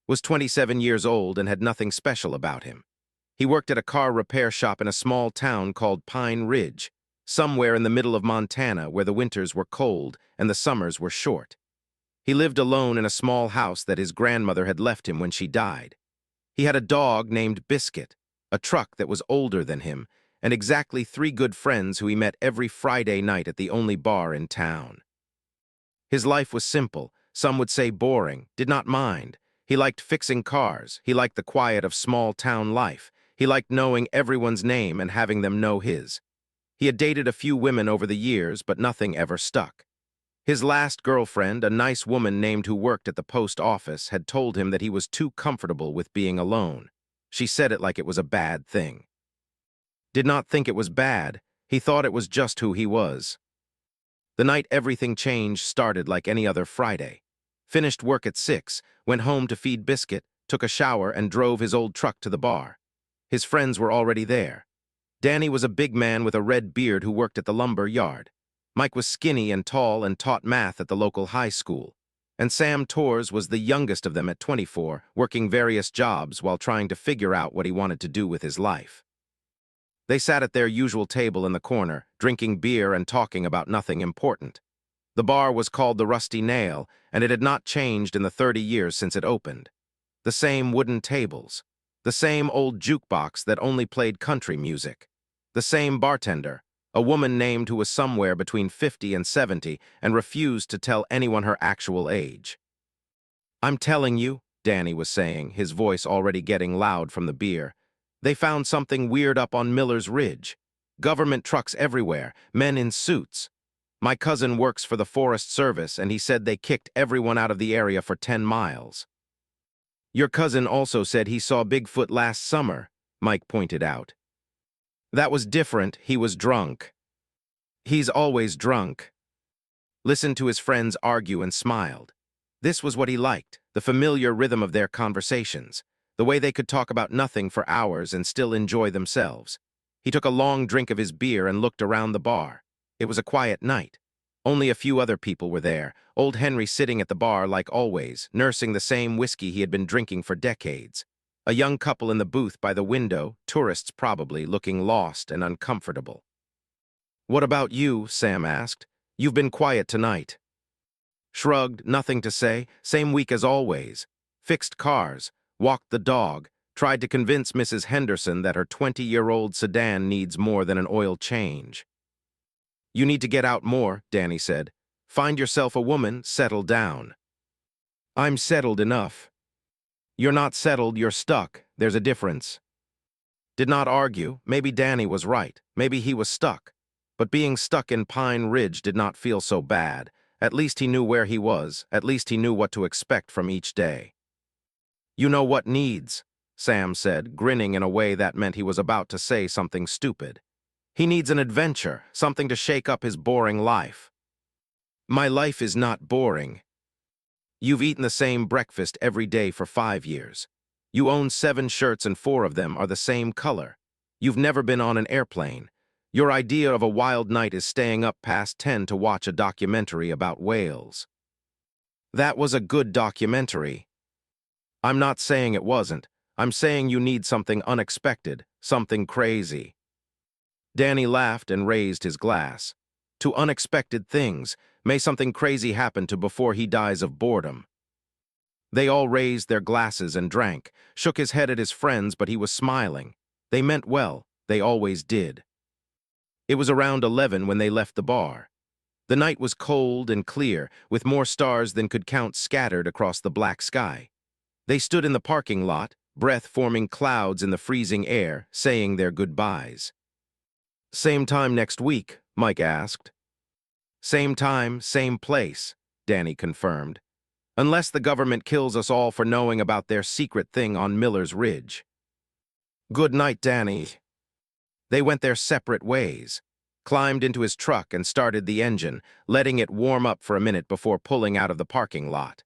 was 27 years old and had nothing special about him. He worked at a car repair shop in a small town called Pine Ridge, somewhere in the middle of Montana where the winters were cold and the summers were short. He lived alone in a small house that his grandmother had left him when she died. He had a dog named Biscuit, a truck that was older than him, and exactly 3 good friends who he met every Friday night at the only bar in town. His life was simple, some would say boring, did not mind. He liked fixing cars, he liked the quiet of small-town life, he liked knowing everyone's name and having them know his. He had dated a few women over the years, but nothing ever stuck. His last girlfriend, a nice woman named who worked at the post office, had told him that he was too comfortable with being alone. She said it like it was a bad thing. Did not think it was bad, he thought it was just who he was. The night everything changed started like any other Friday. Finished work at 6, went home to feed Biscuit, took a shower and drove his old truck to the bar. His friends were already there. Danny was a big man with a red beard who worked at the lumber yard. Mike was skinny and tall and taught math at the local high school. And Sam Torres was the youngest of them at 24, working various jobs while trying to figure out what he wanted to do with his life. They sat at their usual table in the corner, drinking beer and talking about nothing important. The bar was called the Rusty Nail, and it had not changed in the 30 years since it opened. The same wooden tables. The same old jukebox that only played country music. The same bartender, a woman named who was somewhere between 50 and 70 and refused to tell anyone her actual age. "I'm telling you," Danny was saying, his voice already getting loud from the beer, "they found something weird up on Miller's Ridge. Government trucks everywhere, men in suits. My cousin works for the Forest Service and he said they kicked everyone out of the area for 10 miles. Your cousin also said he saw Bigfoot last summer," Mike pointed out. "That was different, he was drunk." "He's always drunk." Listened to his friends argue and smiled. This was what he liked, the familiar rhythm of their conversations, the way they could talk about nothing for hours and still enjoy themselves. He took a long drink of his beer and looked around the bar. It was a quiet night. Only a few other people were there, old Henry sitting at the bar like always, nursing the same whiskey he had been drinking for decades. A young couple in the booth by the window, tourists probably, looking lost and uncomfortable. "What about you?" Sam asked. "You've been quiet tonight." Shrugged, nothing to say, same week as always. Fixed cars, walked the dog, tried to convince Mrs. Henderson that her 20-year-old sedan needs more than an oil change. "You need to get out more," Danny said. "Find yourself a woman, settle down." "I'm settled enough." "You're not settled, you're stuck. There's a difference." Did not argue. Maybe Danny was right. Maybe he was stuck. But being stuck in Pine Ridge did not feel so bad. At least he knew where he was. At least he knew what to expect from each day. "You know what needs," Sam said, grinning in a way that meant he was about to say something stupid. "He needs an adventure, something to shake up his boring life." "My life is not boring." "You've eaten the same breakfast every day for 5 years. You own 7 shirts and 4 of them are the same color. You've never been on an airplane. Your idea of a wild night is staying up past 10 to watch a documentary about whales." "That was a good documentary." "I'm not saying it wasn't. I'm saying you need something unexpected, something crazy." Danny laughed and raised his glass. "To unexpected things. May something crazy happen to before he dies of boredom." They all raised their glasses and drank, shook his head at his friends, but he was smiling. They meant well. They always did. It was around 11 when they left the bar. The night was cold and clear, with more stars than could count scattered across the black sky. They stood in the parking lot, breath forming clouds in the freezing air, saying their goodbyes. "Same time next week?" Mike asked. "Same time, same place," Danny confirmed. "Unless the government kills us all for knowing about their secret thing on Miller's Ridge." "Good night, Danny." They went their separate ways, climbed into his truck and started the engine, letting it warm up for a minute before pulling out of the parking lot.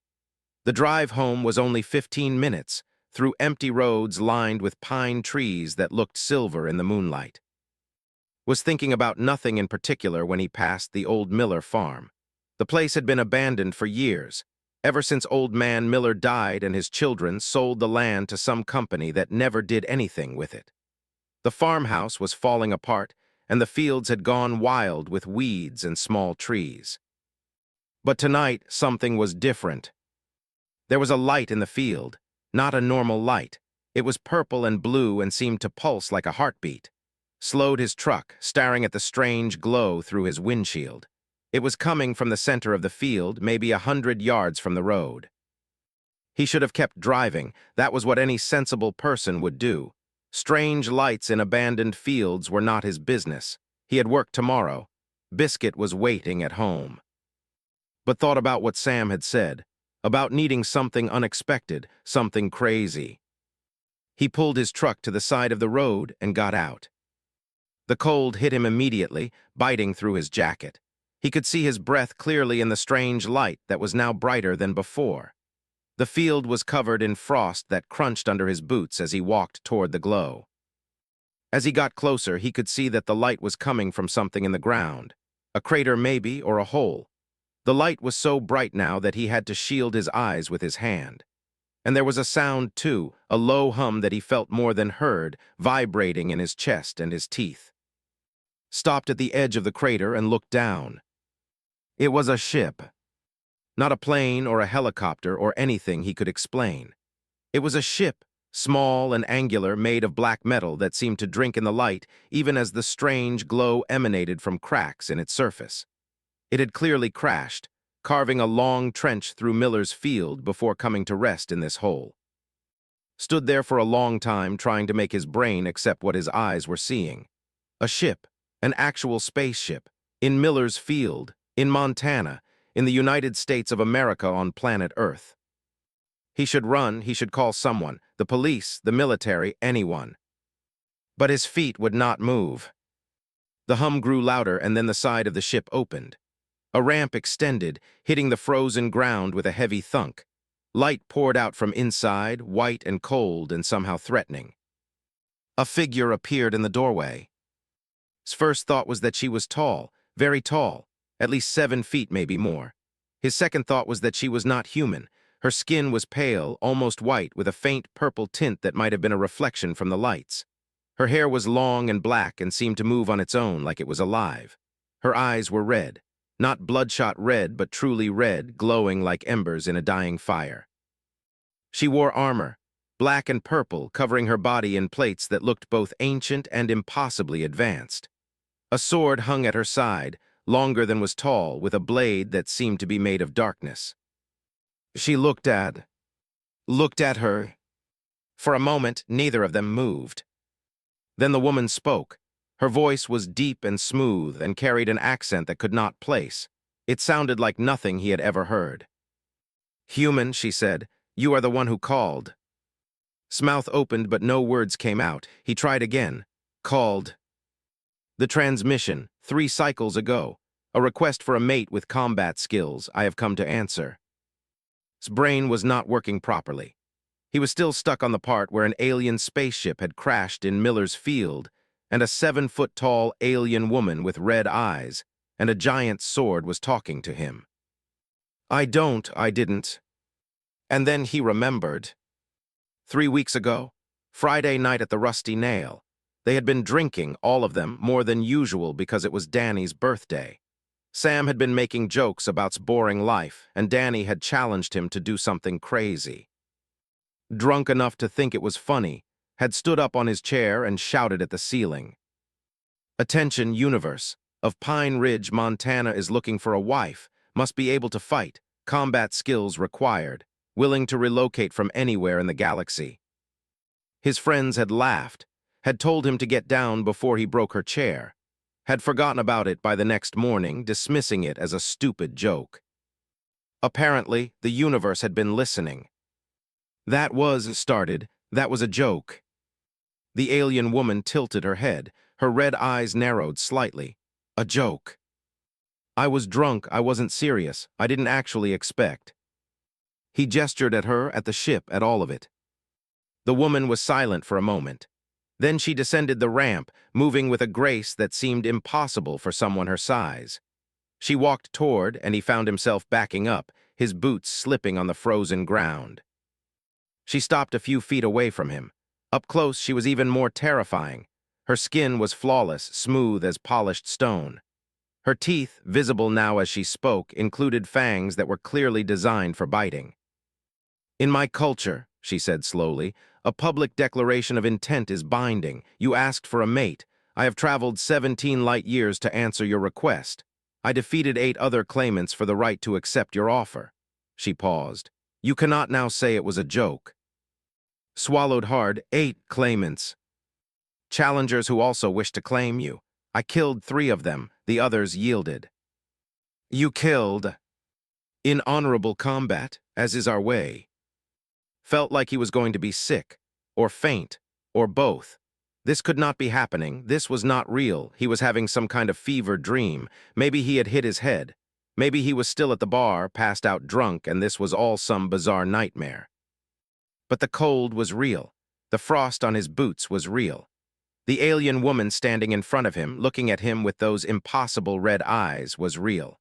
The drive home was only 15 minutes, through empty roads lined with pine trees that looked silver in the moonlight. Was thinking about nothing in particular when he passed the old Miller farm. The place had been abandoned for years. Ever since old man Miller died and his children sold the land to some company that never did anything with it. The farmhouse was falling apart, and the fields had gone wild with weeds and small trees. But tonight, something was different. There was a light in the field, not a normal light. It was purple and blue and seemed to pulse like a heartbeat. Slowed his truck, staring at the strange glow through his windshield. It was coming from the center of the field, maybe 100 yards from the road. He should have kept driving. That was what any sensible person would do. Strange lights in abandoned fields were not his business. He had work tomorrow. Biscuit was waiting at home. But thought about what Sam had said, about needing something unexpected, something crazy. He pulled his truck to the side of the road and got out. The cold hit him immediately, biting through his jacket. He could see his breath clearly in the strange light that was now brighter than before. The field was covered in frost that crunched under his boots as he walked toward the glow. As he got closer, he could see that the light was coming from something in the ground. A crater maybe, or a hole. The light was so bright now that he had to shield his eyes with his hand. And there was a sound, too, a low hum that he felt more than heard, vibrating in his chest and his teeth. Stopped at the edge of the crater and looked down. It was a ship. Not a plane or a helicopter or anything he could explain. It was a ship, small and angular, made of black metal that seemed to drink in the light even as the strange glow emanated from cracks in its surface. It had clearly crashed, carving a long trench through Miller's field before coming to rest in this hole. Stood there for a long time trying to make his brain accept what his eyes were seeing. A ship, an actual spaceship, in Miller's field, in Montana, in the United States of America on planet Earth. He should run, he should call someone, the police, the military, anyone. But his feet would not move. The hum grew louder and then the side of the ship opened. A ramp extended, hitting the frozen ground with a heavy thunk. Light poured out from inside, white and cold and somehow threatening. A figure appeared in the doorway. His first thought was that she was tall, very tall, at least 7 feet, maybe more. His second thought was that she was not human. Her skin was pale, almost white, with a faint purple tint that might have been a reflection from the lights. Her hair was long and black and seemed to move on its own like it was alive. Her eyes were red. Not bloodshot red, but truly red, glowing like embers in a dying fire. She wore armor, black and purple, covering her body in plates that looked both ancient and impossibly advanced. A sword hung at her side, longer than was tall, with a blade that seemed to be made of darkness. She looked at her. For a moment, neither of them moved. Then the woman spoke. Her voice was deep and smooth and carried an accent that could not place. It sounded like nothing he had ever heard. "Human," she said, "you are the one who called." His mouth opened but no words came out. He tried again. Called. The transmission, 3 cycles ago. A request for a mate with combat skills. I have come to answer. His brain was not working properly. He was still stuck on the part where an alien spaceship had crashed in Miller's field, and a 7-foot-tall alien woman with red eyes and a giant sword was talking to him. I didn't. And then he remembered. 3 weeks ago, Friday night at the Rusty Nail, they had been drinking, all of them, more than usual because it was Danny's birthday. Sam had been making jokes about his boring life, and Danny had challenged him to do something crazy. Drunk enough to think it was funny, had stood up on his chair and shouted at the ceiling. "Attention, universe. Of Pine Ridge, Montana is looking for a wife, must be able to fight, combat skills required, willing to relocate from anywhere in the galaxy." His friends had laughed, had told him to get down before he broke her chair, had forgotten about it by the next morning, dismissing it as a stupid joke. Apparently, the universe had been listening. That was a joke. The alien woman tilted her head, her red eyes narrowed slightly. A joke. I was drunk, I wasn't serious, I didn't actually expect. He gestured at her, at the ship, at all of it. The woman was silent for a moment. Then she descended the ramp, moving with a grace that seemed impossible for someone her size. She walked toward, and he found himself backing up, his boots slipping on the frozen ground. She stopped a few feet away from him. Up close, she was even more terrifying. Her skin was flawless, smooth as polished stone. Her teeth, visible now as she spoke, included fangs that were clearly designed for biting. "In my culture," she said slowly, "a public declaration of intent is binding. You asked for a mate. I have traveled 17 light years to answer your request. I defeated 8 other claimants for the right to accept your offer." She paused. "You cannot now say it was a joke." Swallowed hard, 8 claimants. Challengers who also wished to claim you. I killed 3 of them, the others yielded. You killed. In honorable combat, as is our way. Felt like he was going to be sick, or faint, or both. This could not be happening. This was not real. He was having some kind of fever dream. Maybe he had hit his head. Maybe he was still at the bar, passed out drunk, and this was all some bizarre nightmare. But the cold was real. The frost on his boots was real. The alien woman standing in front of him, looking at him with those impossible red eyes, was real.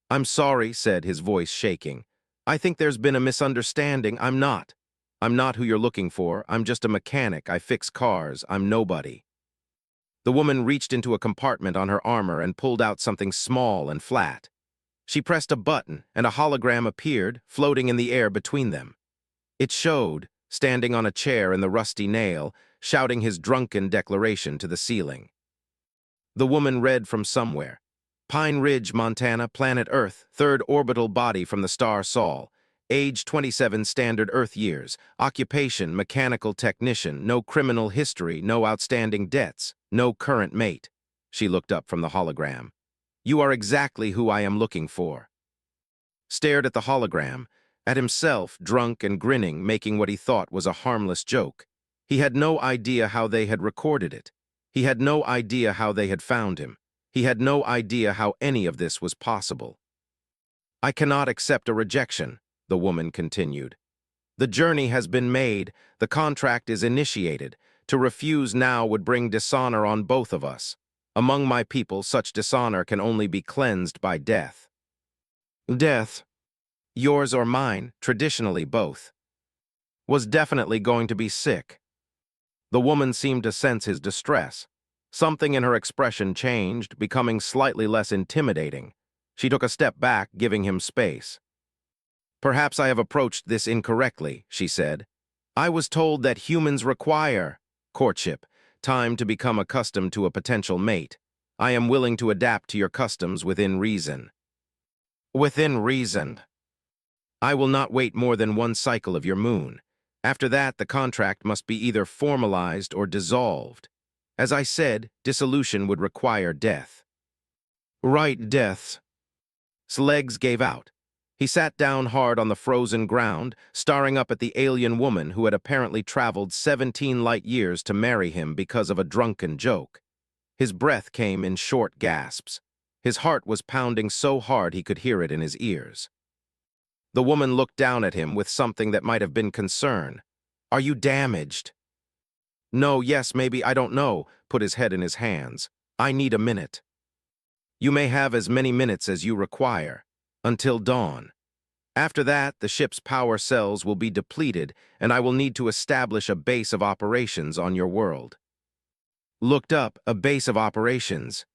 "I'm sorry," said his voice shaking. "I think there's been a misunderstanding. I'm not. I'm not who you're looking for. I'm just a mechanic. I fix cars. I'm nobody." The woman reached into a compartment on her armor and pulled out something small and flat. She pressed a button, and a hologram appeared, floating in the air between them. It showed, standing on a chair in the rusty nail, shouting his drunken declaration to the ceiling. The woman read from somewhere. "Pine Ridge, Montana, planet Earth, 3rd orbital body from the star Sol. Age 27 standard Earth years. Occupation, mechanical technician. No criminal history, no outstanding debts. No current mate." She looked up from the hologram. "You are exactly who I am looking for." Stared at the hologram, at himself, drunk and grinning, making what he thought was a harmless joke. He had no idea how they had recorded it. He had no idea how they had found him. He had no idea how any of this was possible. "I cannot accept a rejection," the woman continued. "The journey has been made. The contract is initiated. To refuse now would bring dishonor on both of us. Among my people, such dishonor can only be cleansed by death." Death, yours or mine, traditionally both, was definitely going to be sick. The woman seemed to sense his distress. Something in her expression changed, becoming slightly less intimidating. She took a step back, giving him space. "Perhaps I have approached this incorrectly," she said. "I was told that humans require courtship, time to become accustomed to a potential mate. I am willing to adapt to your customs within reason." Within reason. "I will not wait more than 1 cycle of your moon. After that, the contract must be either formalized or dissolved. As I said, dissolution would require death." "Right, deaths." His legs gave out. He sat down hard on the frozen ground, staring up at the alien woman who had apparently traveled 17 light years to marry him because of a drunken joke. His breath came in short gasps. His heart was pounding so hard he could hear it in his ears. The woman looked down at him with something that might have been concern. "Are you damaged?" "No, yes, maybe, I don't know," put his head in his hands. "I need a minute." "You may have as many minutes as you require. Until dawn. After that, the ship's power cells will be depleted, and I will need to establish a base of operations on your world." Looked up, a base of operations.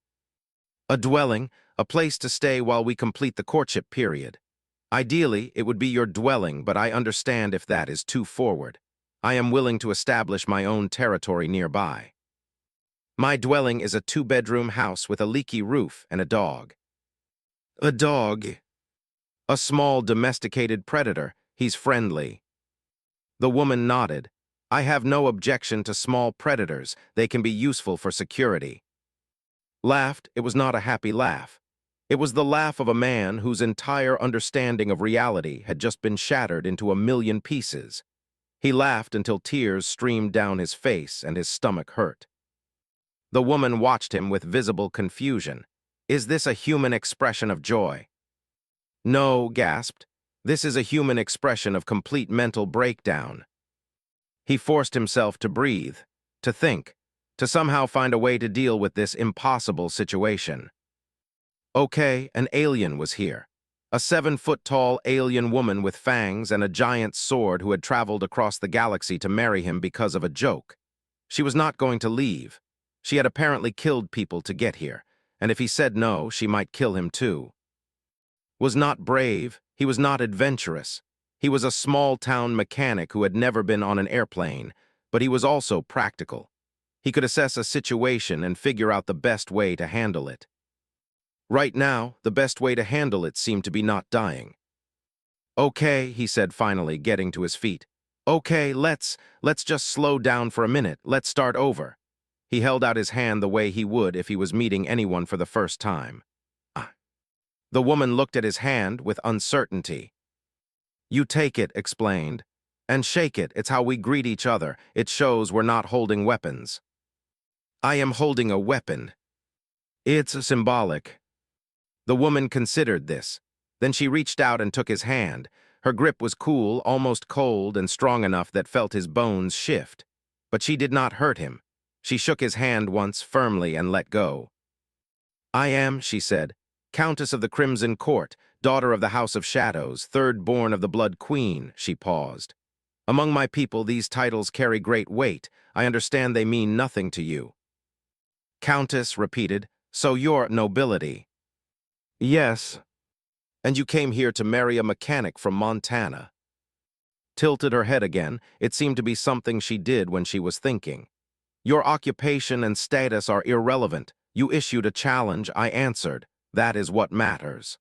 "A dwelling, a place to stay while we complete the courtship period. Ideally, it would be your dwelling, but I understand if that is too forward. I am willing to establish my own territory nearby. My dwelling is a 2-bedroom house with a leaky roof and a dog." "A dog?" "A small domesticated predator. He's friendly." The woman nodded. "I have no objection to small predators. They can be useful for security." Laughed. It was not a happy laugh. It was the laugh of a man whose entire understanding of reality had just been shattered into a million pieces. He laughed until tears streamed down his face and his stomach hurt. The woman watched him with visible confusion. Is this a human expression of joy? "No," gasped. "This is a human expression of complete mental breakdown." He forced himself to breathe, to think, to somehow find a way to deal with this impossible situation. Okay, an alien was here. A 7-foot-tall alien woman with fangs and a giant sword who had traveled across the galaxy to marry him because of a joke. She was not going to leave. She had apparently killed people to get here, and if he said no, she might kill him too. Was not brave, he was not adventurous. He was a small-town mechanic who had never been on an airplane, but he was also practical. He could assess a situation and figure out the best way to handle it. Right now, the best way to handle it seemed to be not dying. Okay, he said finally, getting to his feet. Okay, let's just slow down for a minute. Let's start over. He held out his hand the way he would if he was meeting anyone for the first time. The woman looked at his hand with uncertainty. You take it, explained. And shake it, it's how we greet each other. It shows we're not holding weapons. I am holding a weapon. It's symbolic. The woman considered this. Then she reached out and took his hand. Her grip was cool, almost cold, and strong enough that felt his bones shift. But she did not hurt him. She shook his hand once firmly and let go. I am, she said, Countess of the Crimson Court, daughter of the House of Shadows, third born of the Blood Queen, she paused. Among my people, these titles carry great weight. I understand they mean nothing to you. Countess repeated, so you're nobility. Yes. And you came here to marry a mechanic from Montana. Tilted her head again. It seemed to be something she did when she was thinking. Your occupation and status are irrelevant. You issued a challenge, I answered. That is what matters.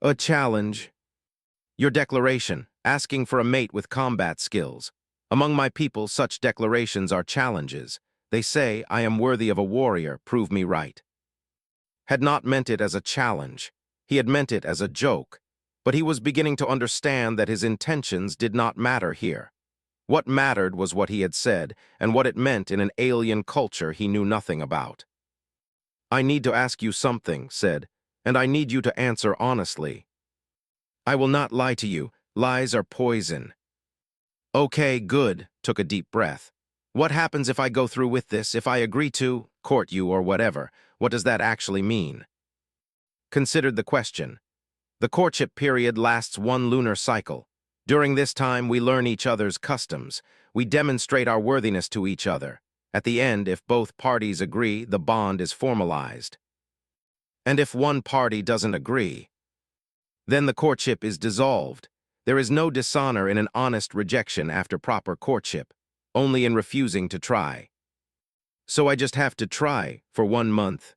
A challenge? Your declaration, asking for a mate with combat skills. Among my people, such declarations are challenges. They say, I am worthy of a warrior, prove me right. Had not meant it as a challenge. He had meant it as a joke. But he was beginning to understand that his intentions did not matter here. What mattered was what he had said, and what it meant in an alien culture he knew nothing about. I need to ask you something, said, and I need you to answer honestly. I will not lie to you. Lies are poison. Okay, good, took a deep breath. What happens if I go through with this, if I agree to court you or whatever? What does that actually mean? Considered the question. The courtship period lasts 1 lunar cycle. During this time, we learn each other's customs. We demonstrate our worthiness to each other. At the end, if both parties agree, the bond is formalized. And if one party doesn't agree, then the courtship is dissolved. There is no dishonor in an honest rejection after proper courtship, only in refusing to try. So I just have to try for 1 month.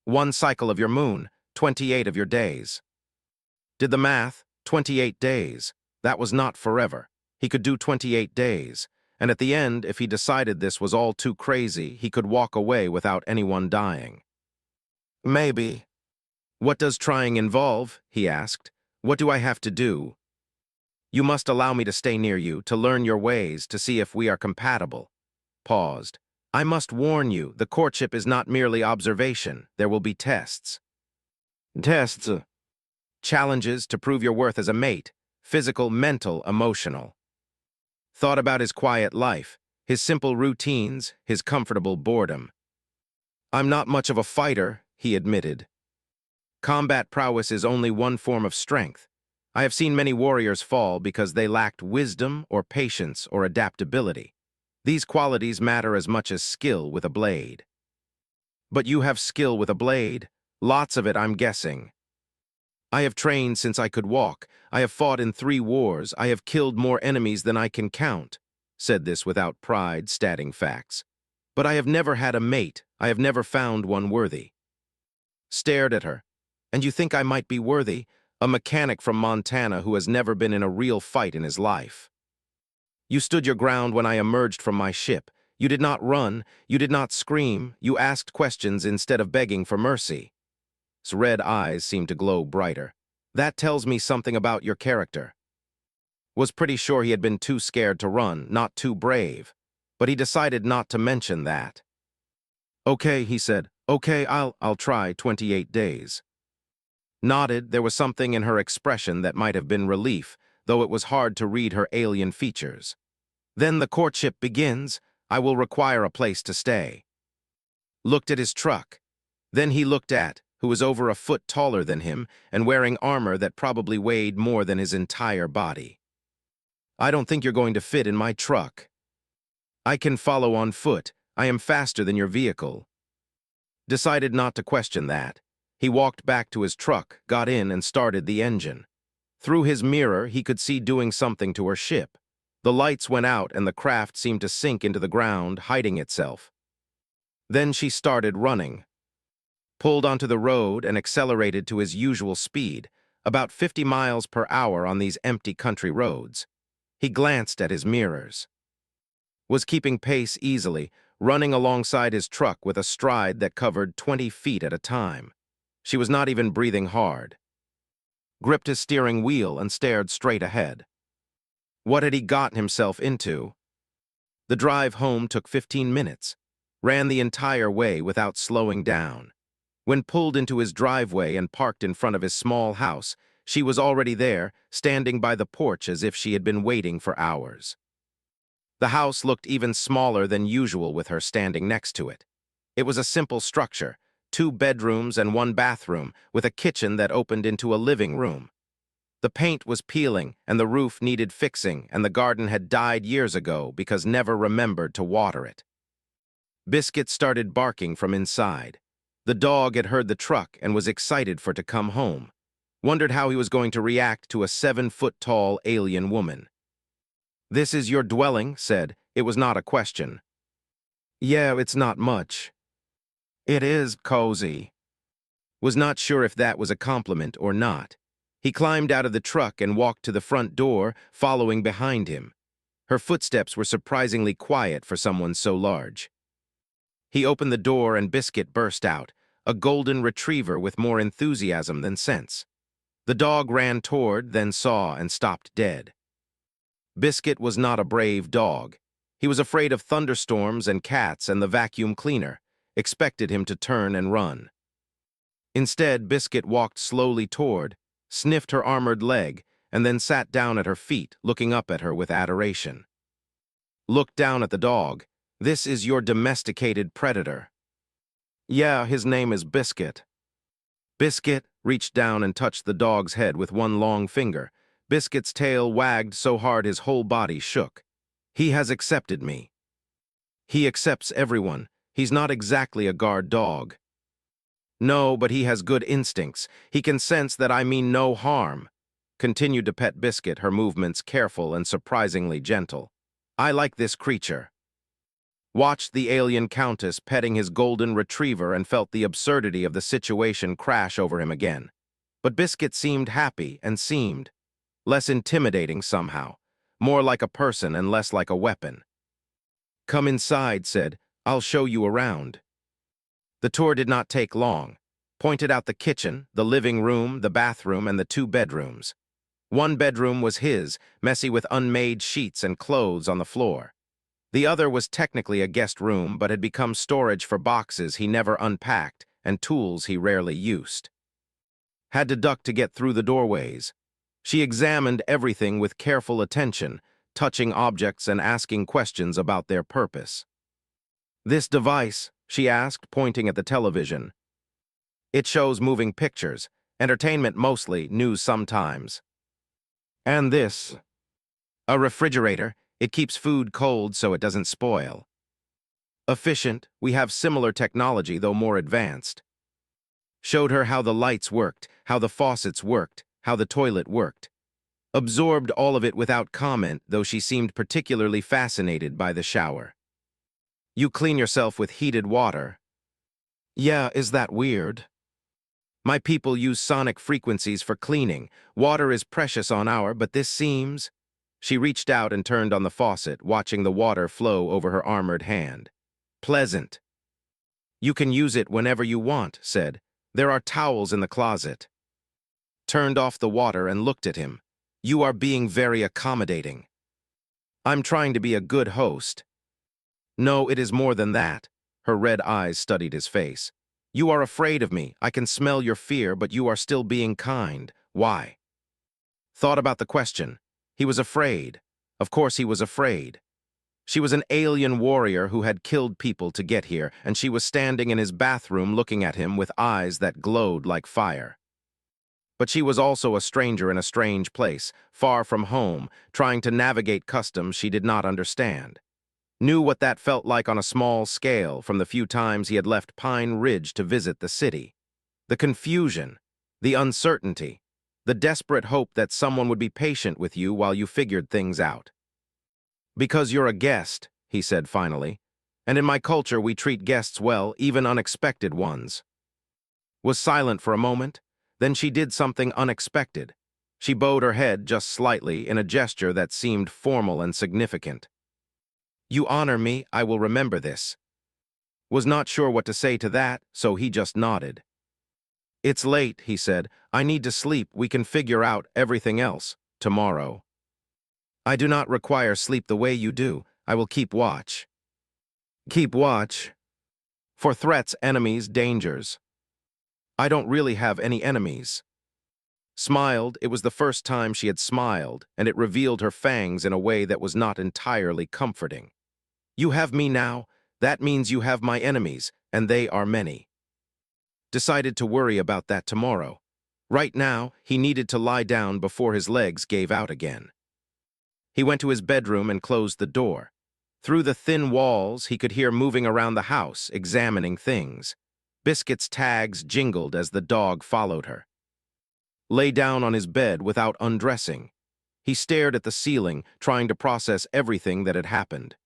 1 cycle of your moon, 28 of your days. Did the math, 28 days. That was not forever. He could do 28 days. And at the end, if he decided this was all too crazy, he could walk away without anyone dying. Maybe. What does trying involve? He asked. What do I have to do? You must allow me to stay near you, to learn your ways, to see if we are compatible. Paused. I must warn you, the courtship is not merely observation. There will be tests. Tests? Challenges to prove your worth as a mate. Physical, mental, emotional. Thought about his quiet life, his simple routines, his comfortable boredom. I'm not much of a fighter, he admitted. Combat prowess is only one form of strength. I have seen many warriors fall because they lacked wisdom or patience or adaptability. These qualities matter as much as skill with a blade. But you have skill with a blade. Lots of it, I'm guessing. I have trained since I could walk. I have fought in 3 wars. I have killed more enemies than I can count. Said this without pride, stating facts. But I have never had a mate. I have never found one worthy. Stared at her. And you think I might be worthy? A mechanic from Montana who has never been in a real fight in his life. You stood your ground when I emerged from my ship. You did not run. You did not scream. You asked questions instead of begging for mercy. His red eyes seemed to glow brighter. That tells me something about your character. Was pretty sure he had been too scared to run, not too brave. But he decided not to mention that. Okay, he said. Okay, I'll try 28 days. Nodded. There was something in her expression that might have been relief, though it was hard to read her alien features. Then the courtship begins. I will require a place to stay. Looked at his truck. Then he looked at who was over a foot taller than him and wearing armor that probably weighed more than his entire body. "I don't think you're going to fit in my truck." "I can follow on foot. I am faster than your vehicle." Decided not to question that. He walked back to his truck, got in, and started the engine. Through his mirror, he could see doing something to her ship. The lights went out and the craft seemed to sink into the ground, hiding itself. Then she started running, pulled onto the road and accelerated to his usual speed, about 50 miles per hour on these empty country roads. He glanced at his mirrors. Was keeping pace easily, running alongside his truck with a stride that covered 20 feet at a time. She was not even breathing hard. Gripped his steering wheel and stared straight ahead. What had he gotten himself into? The drive home took 15 minutes. Ran the entire way without slowing down. When pulled into his driveway and parked in front of his small house, she was already there, standing by the porch as if she had been waiting for hours. The house looked even smaller than usual with her standing next to it. It was a simple structure, 2 bedrooms and 1 bathroom, with a kitchen that opened into a living room. The paint was peeling, and the roof needed fixing, and the garden had died years ago because never remembered to water it. Biscuit started barking from inside. The dog had heard the truck and was excited for it to come home. Wondered how he was going to react to a 7-foot-tall alien woman. "This is your dwelling," said. It was not a question. "Yeah, it's not much." "It is cozy." Was not sure if that was a compliment or not. He climbed out of the truck and walked to the front door, following behind him. Her footsteps were surprisingly quiet for someone so large. He opened the door and Biscuit burst out, a golden retriever with more enthusiasm than sense. The dog ran toward, then saw, and stopped dead. Biscuit was not a brave dog. He was afraid of thunderstorms and cats and the vacuum cleaner, expected him to turn and run. Instead, Biscuit walked slowly toward, sniffed her armored leg, and then sat down at her feet, looking up at her with adoration. Looked down at the dog. "This is your domesticated predator." "Yeah, his name is Biscuit." Biscuit reached down and touched the dog's head with one long finger. Biscuit's tail wagged so hard his whole body shook. "He has accepted me." "He accepts everyone. He's not exactly a guard dog." "No, but he has good instincts. He can sense that I mean no harm." Continued to pet Biscuit, her movements careful and surprisingly gentle. "I like this creature." Watched the alien countess petting his golden retriever and felt the absurdity of the situation crash over him again. But Biscuit seemed happy and seemed less intimidating somehow, more like a person and less like a weapon. "Come inside," said. "I'll show you around." The tour did not take long. Pointed out the kitchen, the living room, the bathroom, and the 2 bedrooms. One bedroom was his, messy with unmade sheets and clothes on the floor. The other was technically a guest room, but had become storage for boxes he never unpacked and tools he rarely used. Had to duck to get through the doorways. She examined everything with careful attention, touching objects and asking questions about their purpose. "This device," she asked, pointing at the television. "It shows moving pictures, entertainment mostly, news sometimes." "And this?" "A refrigerator. It keeps food cold so it doesn't spoil." "Efficient. We have similar technology, though more advanced." Showed her how the lights worked, how the faucets worked, how the toilet worked. Absorbed all of it without comment, though she seemed particularly fascinated by the shower. "You clean yourself with heated water." "Yeah, is that weird?" "My people use sonic frequencies for cleaning. Water is precious on our, but this seems..." She reached out and turned on the faucet, watching the water flow over her armored hand. "Pleasant." "You can use it whenever you want," said. "There are towels in the closet." Turned off the water and looked at him. "You are being very accommodating." "I'm trying to be a good host." "No, it is more than that." Her red eyes studied his face. "You are afraid of me. I can smell your fear, but you are still being kind. Why?" Thought about the question. He was afraid. Of course he was afraid. She was an alien warrior who had killed people to get here, and she was standing in his bathroom looking at him with eyes that glowed like fire. But she was also a stranger in a strange place, far from home, trying to navigate customs she did not understand. Knew what that felt like on a small scale from the few times he had left Pine Ridge to visit the city. The confusion, the uncertainty, the desperate hope that someone would be patient with you while you figured things out. "Because you're a guest," he said finally, "and in my culture we treat guests well, even unexpected ones." Was silent for a moment, then she did something unexpected. She bowed her head just slightly in a gesture that seemed formal and significant. "You honor me, I will remember this." Was not sure what to say to that, so he just nodded. "It's late," he said. "I need to sleep. We can figure out everything else tomorrow." "I do not require sleep the way you do. I will keep watch." "Keep watch?" "For threats, enemies, dangers." "I don't really have any enemies." Smiled. It was the first time she had smiled, and it revealed her fangs in a way that was not entirely comforting. "You have me now. That means you have my enemies, and they are many." Decided to worry about that tomorrow. Right now, he needed to lie down before his legs gave out again. He went to his bedroom and closed the door. Through the thin walls, he could hear moving around the house, examining things. Biscuit's tags jingled as the dog followed her. Lay down on his bed without undressing. He stared at the ceiling, trying to process everything that had happened.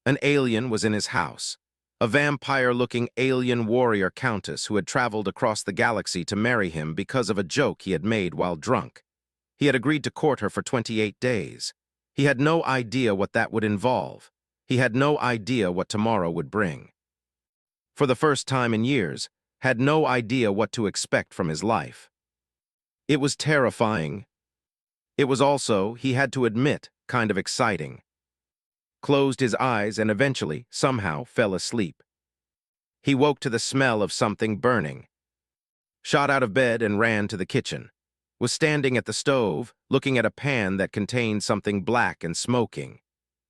An alien was in his house. A vampire-looking alien warrior countess who had traveled across the galaxy to marry him because of a joke he had made while drunk. He had agreed to court her for 28 days. He had no idea what that would involve. He had no idea what tomorrow would bring. For the first time in years, had no idea what to expect from his life. It was terrifying. It was also, he had to admit, kind of exciting. Closed his eyes and eventually, somehow, fell asleep. He woke to the smell of something burning. Shot out of bed and ran to the kitchen. Was standing at the stove, looking at a pan that contained something black and smoking.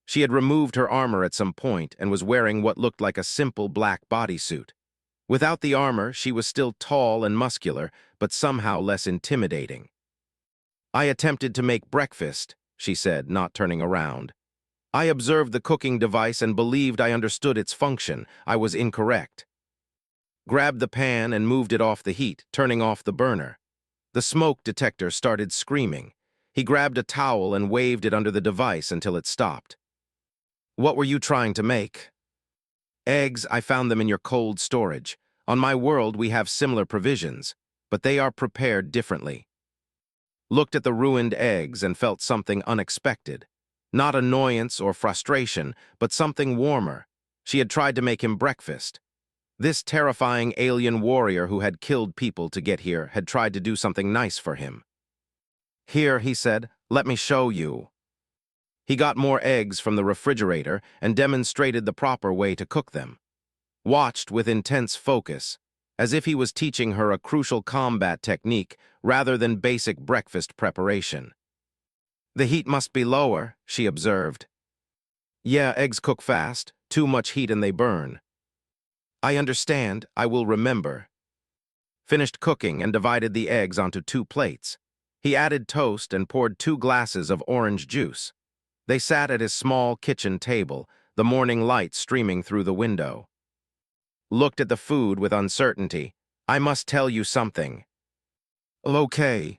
She had removed her armor at some point and was wearing what looked like a simple black bodysuit. Without the armor, she was still tall and muscular, but somehow less intimidating. "I attempted to make breakfast," she said, not turning around. "I observed the cooking device and believed I understood its function. I was incorrect." Grabbed the pan and moved it off the heat, turning off the burner. The smoke detector started screaming. He grabbed a towel and waved it under the device until it stopped. "What were you trying to make?" "Eggs, I found them in your cold storage. On my world, we have similar provisions, but they are prepared differently." Looked at the ruined eggs and felt something unexpected. Not annoyance or frustration, but something warmer. She had tried to make him breakfast. This terrifying alien warrior who had killed people to get here had tried to do something nice for him. "Here," he said, "let me show you." He got more eggs from the refrigerator and demonstrated the proper way to cook them. Watched with intense focus, as if he was teaching her a crucial combat technique rather than basic breakfast preparation. "The heat must be lower," she observed. "Yeah, eggs cook fast. Too much heat and they burn." "I understand. I will remember." Finished cooking and divided the eggs onto 2 plates. He added toast and poured 2 glasses of orange juice. They sat at his small kitchen table, the morning light streaming through the window. Looked at the food with uncertainty. "I must tell you something." "Okay."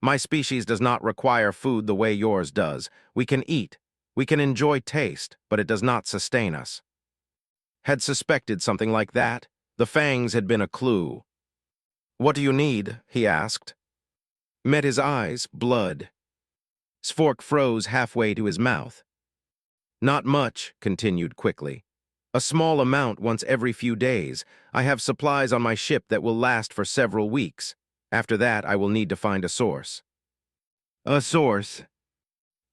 "My species does not require food the way yours does. We can eat. We can enjoy taste, but it does not sustain us." Had suspected something like that. The fangs had been a clue. "What do you need?" he asked. Met his eyes, blood. Fork froze halfway to his mouth. "Not much," continued quickly. "A small amount once every few days. I have supplies on my ship that will last for several weeks. After that, I will need to find a source." "A source?"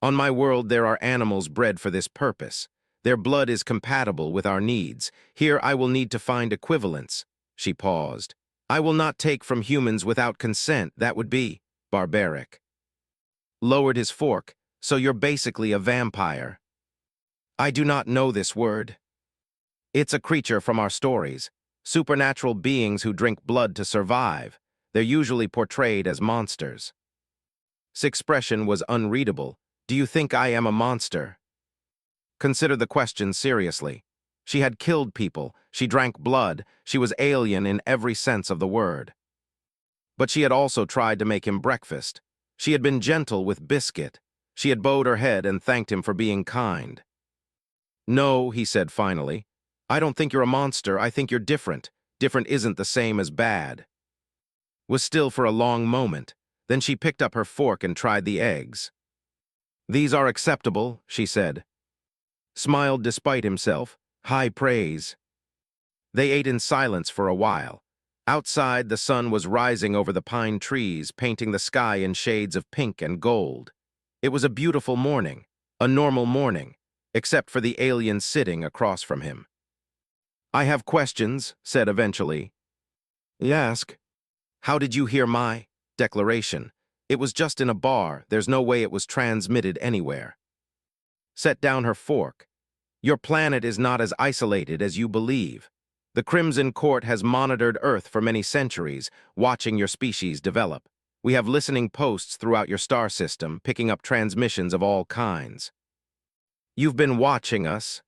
"On my world, there are animals bred for this purpose. Their blood is compatible with our needs. Here, I will need to find equivalents." She paused. "I will not take from humans without consent. That would be barbaric." Lowered his fork. "So you're basically a vampire." I do not know this word. It's a creature from our stories. Supernatural beings who drink blood to survive. They're usually portrayed as monsters. His expression was unreadable. Do you think I am a monster? Consider the question seriously. She had killed people, she drank blood, she was alien in every sense of the word. But she had also tried to make him breakfast. She had been gentle with Biscuit. She had bowed her head and thanked him for being kind. No, he said finally. I don't think you're a monster, I think you're different. Different isn't the same as bad. Was still for a long moment. Then she picked up her fork and tried the eggs. These are acceptable, she said. Smiled despite himself. High praise. They ate in silence for a while. Outside, the sun was rising over the pine trees, painting the sky in shades of pink and gold. It was a beautiful morning, a normal morning, except for the alien sitting across from him. I have questions, said eventually. Ask. How did you hear my declaration? It was just in a bar, there's no way it was transmitted anywhere. Set down her fork. Your planet is not as isolated as you believe. The Crimson Court has monitored Earth for many centuries, watching your species develop. We have listening posts throughout your star system, picking up transmissions of all kinds. You've been watching us.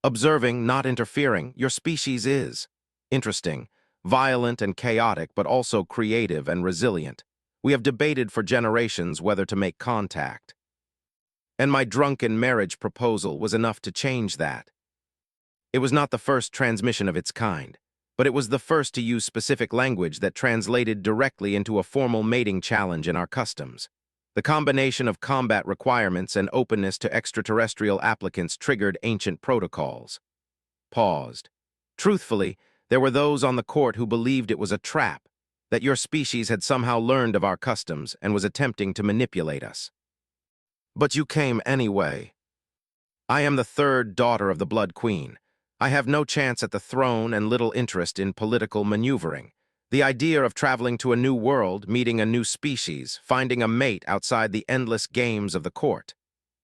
Observing, not interfering, your species is. Interesting, violent and chaotic, but also creative and resilient. We have debated for generations whether to make contact. And my drunken marriage proposal was enough to change that. It was not the first transmission of its kind, but it was the first to use specific language that translated directly into a formal mating challenge in our customs. The combination of combat requirements and openness to extraterrestrial applicants triggered ancient protocols. Paused. Truthfully, there were those on the court who believed it was a trap, that your species had somehow learned of our customs and was attempting to manipulate us. But you came anyway. I am the third daughter of the Blood Queen. I have no chance at the throne and little interest in political maneuvering. The idea of traveling to a new world, meeting a new species, finding a mate outside the endless games of the court.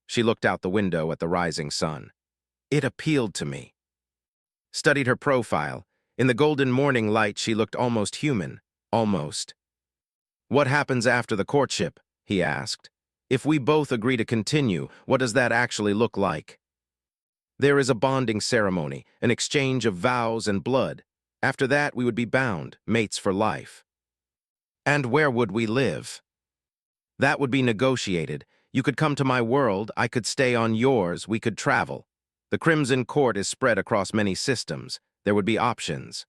She looked out the window at the rising sun. It appealed to me. Studied her profile. In the golden morning light, she looked almost human. Almost. What happens after the courtship? He asked. If we both agree to continue, what does that actually look like? There is a bonding ceremony, an exchange of vows and blood. After that, we would be bound, mates for life. And where would we live? That would be negotiated. You could come to my world, I could stay on yours, we could travel. The Crimson Court is spread across many systems. There would be options.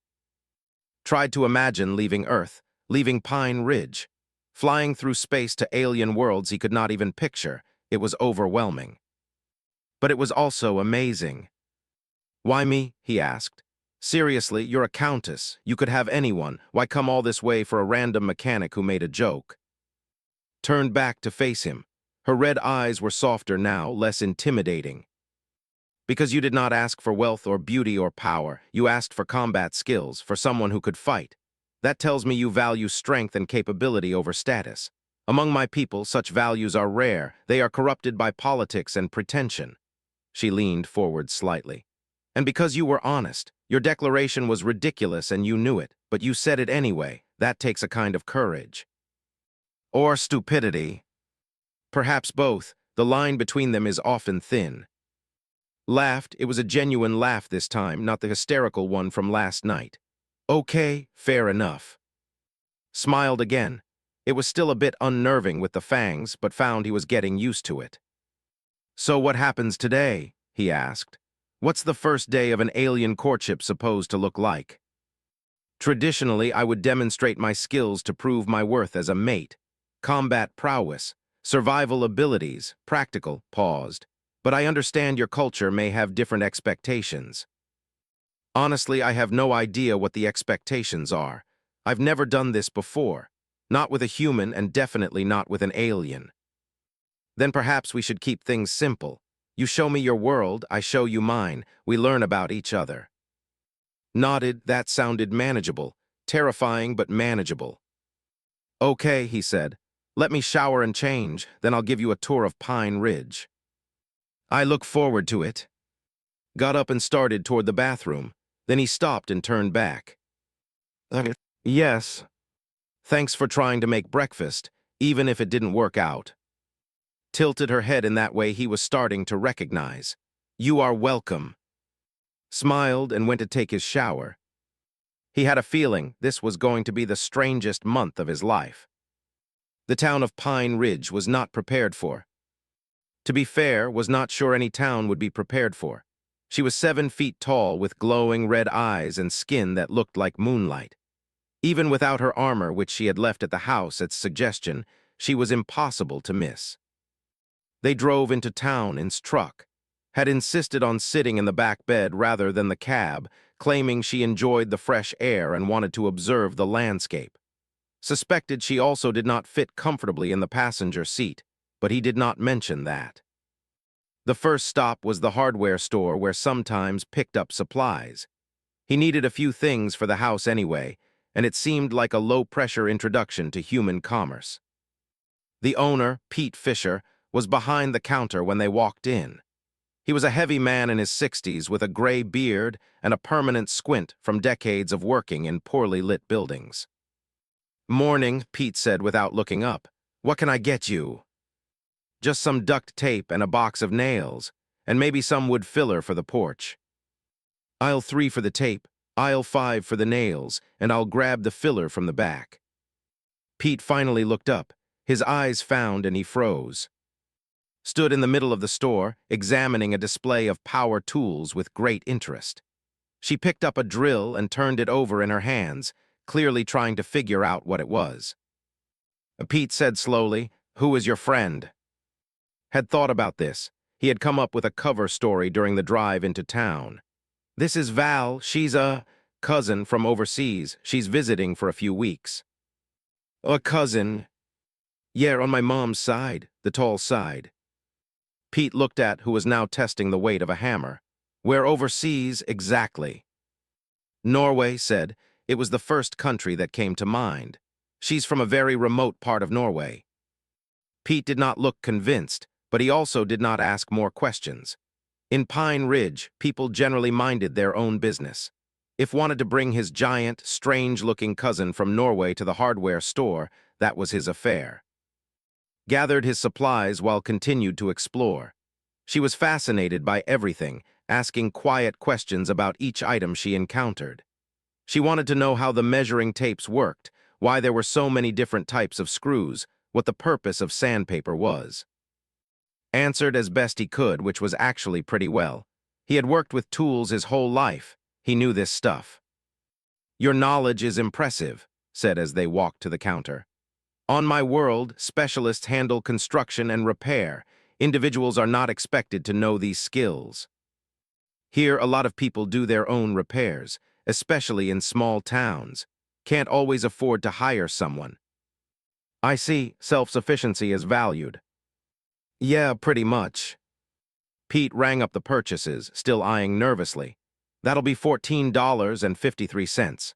Tried to imagine leaving Earth, leaving Pine Ridge. Flying through space to alien worlds he could not even picture. It was overwhelming. But it was also amazing. Why me? He asked. Seriously, you're a countess. You could have anyone. Why come all this way for a random mechanic who made a joke? Turned back to face him. Her red eyes were softer now, less intimidating. Because you did not ask for wealth or beauty or power. You asked for combat skills, for someone who could fight. That tells me you value strength and capability over status. Among my people, such values are rare. They are corrupted by politics and pretension. She leaned forward slightly. And because you were honest, your declaration was ridiculous and you knew it, but you said it anyway. That takes a kind of courage. Or stupidity. Perhaps both. The line between them is often thin. Laughed. It was a genuine laugh this time, not the hysterical one from last night. Okay, fair enough. Smiled again. It was still a bit unnerving with the fangs, but found he was getting used to it. So what happens today? He asked. What's the first day of an alien courtship supposed to look like? Traditionally, I would demonstrate my skills to prove my worth as a mate. Combat prowess, survival abilities, practical, paused. But I understand your culture may have different expectations. Honestly, I have no idea what the expectations are. I've never done this before. Not with a human and definitely not with an alien. Then perhaps we should keep things simple. You show me your world, I show you mine. We learn about each other. Nodded. That sounded manageable. Terrifying, but manageable. Okay, he said. Let me shower and change, then I'll give you a tour of Pine Ridge. I look forward to it. Got up and started toward the bathroom. Then he stopped and turned back. Yes. Thanks for trying to make breakfast, even if it didn't work out. Tilted her head in that way he was starting to recognize. You are welcome. Smiled and went to take his shower. He had a feeling this was going to be the strangest month of his life. The town of Pine Ridge was not prepared for. To be fair, was not sure any town would be prepared for. She was 7 feet tall with glowing red eyes and skin that looked like moonlight. Even without her armor, which she had left at the house at suggestion, she was impossible to miss. They drove into town in his truck, had insisted on sitting in the back bed rather than the cab, claiming she enjoyed the fresh air and wanted to observe the landscape. Suspected she also did not fit comfortably in the passenger seat, but he did not mention that. The first stop was the hardware store where sometimes picked up supplies. He needed a few things for the house anyway, and it seemed like a low-pressure introduction to human commerce. The owner, Pete Fisher, was behind the counter when they walked in. He was a heavy man in his 60s with a gray beard and a permanent squint from decades of working in poorly lit buildings. Morning, Pete said without looking up. What can I get you? Just some duct tape and a box of nails, and maybe some wood filler for the porch. Aisle 3 for the tape, aisle 5 for the nails, and I'll grab the filler from the back. Pete finally looked up. His eyes found and he froze. Stood in the middle of the store, examining a display of power tools with great interest. She picked up a drill and turned it over in her hands, clearly trying to figure out what it was. Pete said slowly, "Who is your friend?" Had thought about this. He had come up with a cover story during the drive into town. This is Val. She's a cousin from overseas. She's visiting for a few weeks. A cousin? Yeah, on my mom's side, the tall side. Pete looked at who was now testing the weight of a hammer. Where overseas exactly? Norway said. It was the first country that came to mind. She's from a very remote part of Norway. Pete did not look convinced, but he also did not ask more questions. In Pine Ridge, people generally minded their own business. If wanted to bring his giant, strange-looking cousin from Norway to the hardware store, that was his affair. Gathered his supplies while continued to explore. She was fascinated by everything, asking quiet questions about each item she encountered. She wanted to know how the measuring tapes worked, why there were so many different types of screws, what the purpose of sandpaper was. Answered as best he could, which was actually pretty well. He had worked with tools his whole life. He knew this stuff. Your knowledge is impressive, said as they walked to the counter. On my world, specialists handle construction and repair. Individuals are not expected to know these skills. Here, a lot of people do their own repairs, especially in small towns. Can't always afford to hire someone. I see, self-sufficiency is valued. Yeah, pretty much. Pete rang up the purchases, still eyeing nervously. That'll be $14.53.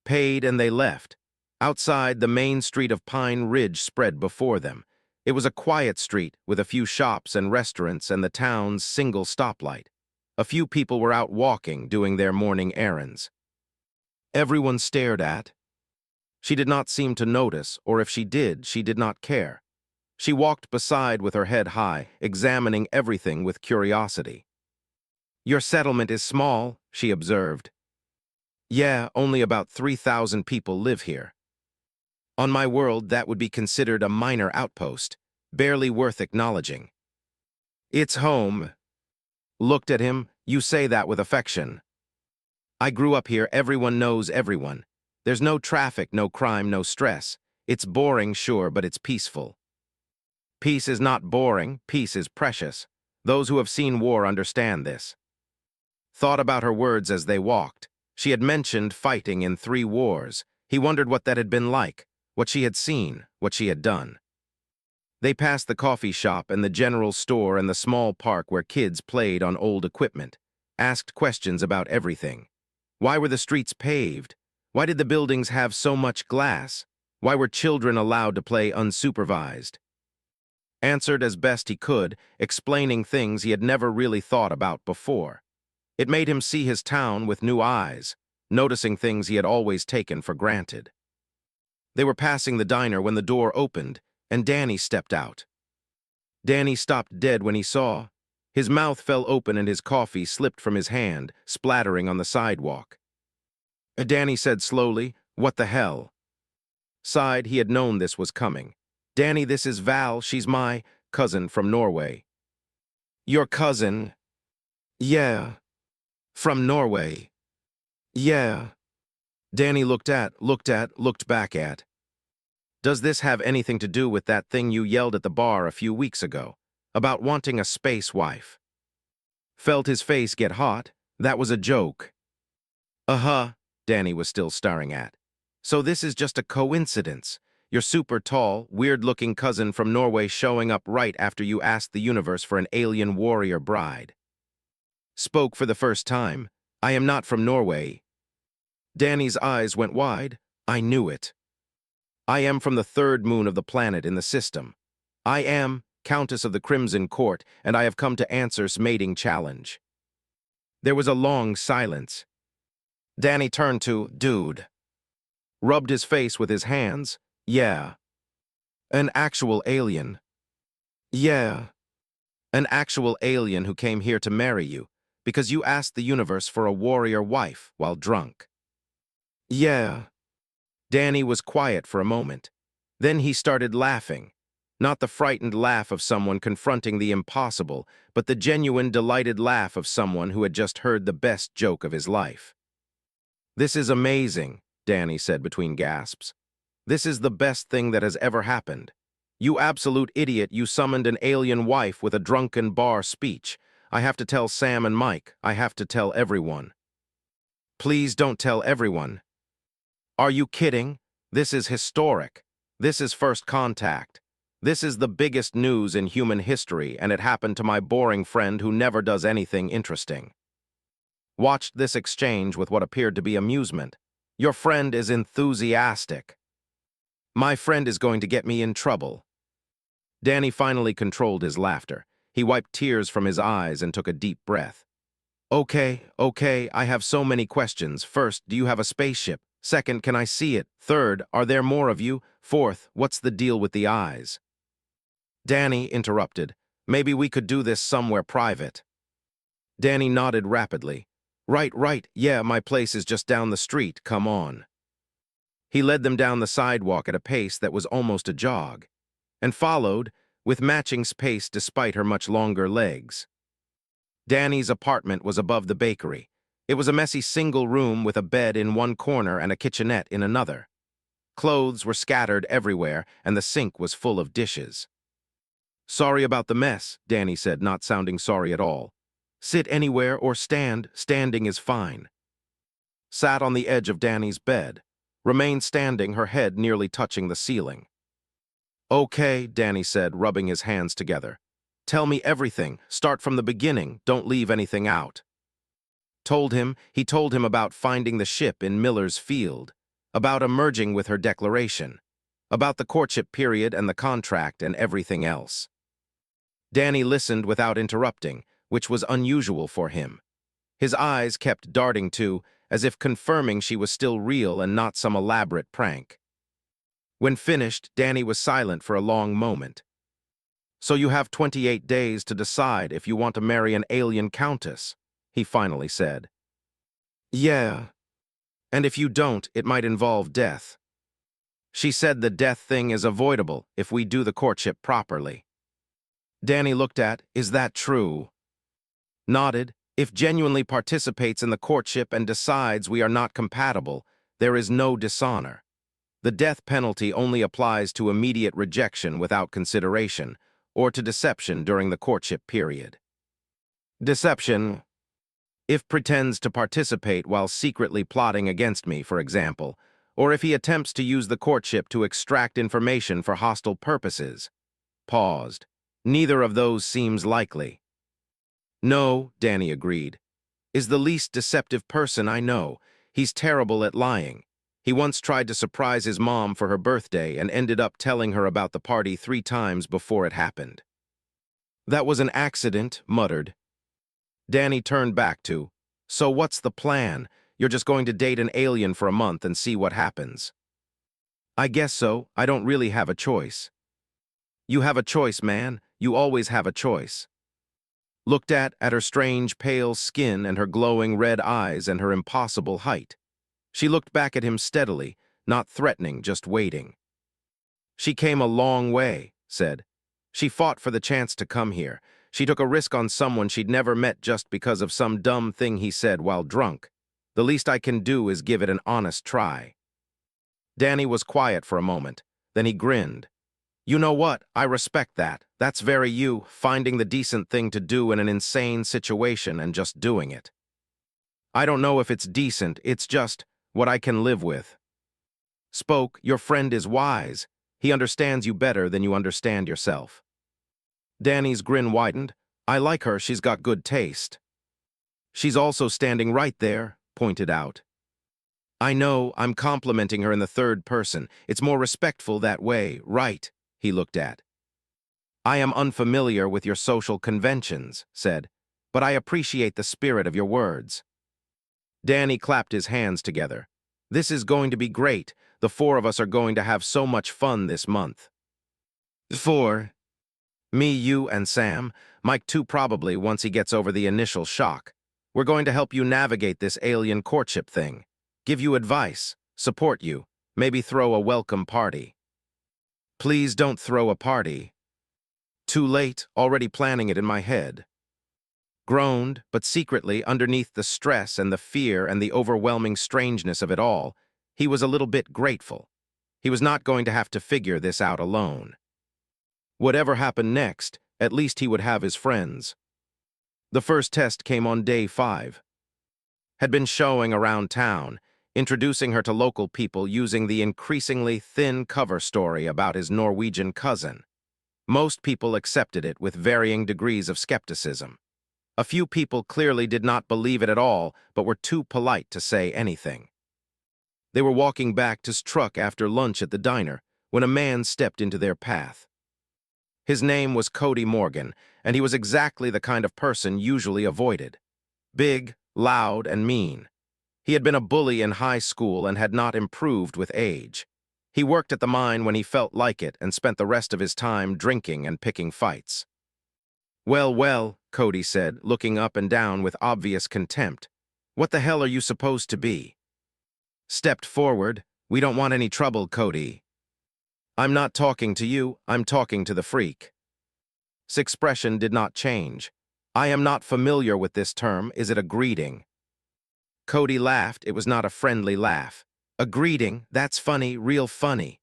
Paid and they left. Outside, the main street of Pine Ridge spread before them. It was a quiet street with a few shops and restaurants and the town's single stoplight. A few people were out walking, doing their morning errands. Everyone stared at. She did not seem to notice, or if she did not care. She walked beside with her head high, examining everything with curiosity. Your settlement is small, she observed. Yeah, only about 3,000 people live here. On my world, that would be considered a minor outpost, barely worth acknowledging. It's home. Looked at him, you say that with affection. I grew up here, everyone knows everyone. There's no traffic, no crime, no stress. It's boring, sure, but it's peaceful. Peace is not boring, peace is precious. Those who have seen war understand this. Thought about her words as they walked. She had mentioned fighting in 3 wars. He wondered what that had been like, what she had seen, what she had done. They passed the coffee shop and the general store and the small park where kids played on old equipment, asked questions about everything. Why were the streets paved? Why did the buildings have so much glass? Why were children allowed to play unsupervised? answered as best he could, explaining things he had never really thought about before. It made him see his town with new eyes, noticing things he had always taken for granted. They were passing the diner when the door opened, and Danny stepped out. Danny stopped dead when he saw. His mouth fell open and his coffee slipped from his hand, splattering on the sidewalk. Danny said slowly, "What the hell?" Sighed, he had known this was coming. "Danny, this is Val. She's my cousin from Norway." "Your cousin?" "Yeah." "From Norway?" "Yeah." Danny looked back at. "Does this have anything to do with that thing you yelled at the bar a few weeks ago, about wanting a space wife?" Felt his face get hot. That was a joke. "Uh-huh," Danny was still staring at. "So this is just a coincidence. Your super tall, weird-looking cousin from Norway showing up right after you asked the universe for an alien warrior bride." Spoke for the first time. "I am not from Norway." Danny's eyes went wide. "I knew it. I am from the third moon of the planet in the system. I am Countess of the Crimson Court, and I have come to answer's mating challenge." There was a long silence. Danny turned to Dude. Rubbed his face with his hands. "Yeah." "An actual alien?" "Yeah." "An actual alien who came here to marry you, because you asked the universe for a warrior wife while drunk?" "Yeah." Danny was quiet for a moment. Then he started laughing. Not the frightened laugh of someone confronting the impossible, but the genuine, delighted laugh of someone who had just heard the best joke of his life. "This is amazing," Danny said between gasps. "This is the best thing that has ever happened. You absolute idiot, you summoned an alien wife with a drunken bar speech. I have to tell Sam and Mike. I have to tell everyone." "Please don't tell everyone." "Are you kidding? This is historic. This is first contact. This is the biggest news in human history, and it happened to my boring friend who never does anything interesting." Watched this exchange with what appeared to be amusement. "Your friend is enthusiastic." "My friend is going to get me in trouble." Danny finally controlled his laughter. He wiped tears from his eyes and took a deep breath. Okay, I have so many questions. First, do you have a spaceship? Second, can I see it? Third, are there more of you? Fourth, what's the deal with the eyes?" Danny interrupted. "Maybe we could do this somewhere private." Danny nodded rapidly. Right, yeah, my place is just down the street, come on." He led them down the sidewalk at a pace that was almost a jog, and followed, with matching pace despite her much longer legs. Danny's apartment was above the bakery. It was a messy single room with a bed in one corner and a kitchenette in another. Clothes were scattered everywhere, and the sink was full of dishes. "Sorry about the mess," Danny said, not sounding sorry at all. "Sit anywhere or stand. Standing is fine." Sat on the edge of Danny's bed. Remained standing, her head nearly touching the ceiling. "Okay," Danny said, rubbing his hands together. "Tell me everything. Start from the beginning. Don't leave anything out." He told him about finding the ship in Miller's Field, about emerging with her declaration, about the courtship period and the contract and everything else. Danny listened without interrupting, which was unusual for him. His eyes kept darting too, as if confirming she was still real and not some elaborate prank. When finished, Danny was silent for a long moment. "So you have 28 days to decide if you want to marry an alien countess," he finally said. "Yeah. And if you don't, it might involve death." She said the death thing is avoidable if we do the courtship properly. Danny looked at, "Is that true?" Nodded. "If genuinely participates in the courtship and decides we are not compatible, there is no dishonor. The death penalty only applies to immediate rejection without consideration, or to deception during the courtship period." Deception. If pretends to participate while secretly plotting against me, for example, or if he attempts to use the courtship to extract information for hostile purposes. Paused. Neither of those seems likely. "No," Danny agreed. "Is the least deceptive person I know. He's terrible at lying. He once tried to surprise his mom for her birthday and ended up telling her about the party 3 times before it happened. That was an accident, muttered. Danny turned back to, so what's the plan? You're just going to date an alien for a month and see what happens. I guess so. I don't really have a choice. You have a choice, man. You always have a choice. Looked at her strange, pale skin and her glowing red eyes and her impossible height. She looked back at him steadily, not threatening, just waiting. She came a long way, said. She fought for the chance to come here. She took a risk on someone she'd never met just because of some dumb thing he said while drunk. The least I can do is give it an honest try. Danny was quiet for a moment. Then he grinned. You know what? I respect that. That's very you, finding the decent thing to do in an insane situation and just doing it. I don't know if it's decent, it's just what I can live with. Spoke, your friend is wise. He understands you better than you understand yourself. Danny's grin widened. I like her, she's got good taste. She's also standing right there, pointed out. I know, I'm complimenting her in the third person. It's more respectful that way, right? He looked at. I am unfamiliar with your social conventions, said, but I appreciate the spirit of your words. Danny clapped his hands together. This is going to be great. The 4 of us are going to have so much fun this month. 4. Me, you, and Sam. Mike too probably once he gets over the initial shock. We're going to help you navigate this alien courtship thing. Give you advice, support you, maybe throw a welcome party. Please don't throw a party. Too late, already planning it in my head. Groaned, but secretly, underneath the stress and the fear and the overwhelming strangeness of it all, he was a little bit grateful. He was not going to have to figure this out alone. Whatever happened next, at least he would have his friends. The first test came on day 5. Had been showing around town, introducing her to local people using the increasingly thin cover story about his Norwegian cousin. Most people accepted it with varying degrees of skepticism. A few people clearly did not believe it at all, but were too polite to say anything. They were walking back to his truck after lunch at the diner when a man stepped into their path. His name was Cody Morgan, and he was exactly the kind of person usually avoided. Big, loud, and mean. He had been a bully in high school and had not improved with age. He worked at the mine when he felt like it and spent the rest of his time drinking and picking fights. Well, Cody said, looking up and down with obvious contempt. What the hell are you supposed to be? Stepped forward. We don't want any trouble, Cody. I'm not talking to you, I'm talking to the freak. His expression did not change. I am not familiar with this term. Is it a greeting? Cody laughed. It was not a friendly laugh. A greeting? That's funny, real funny.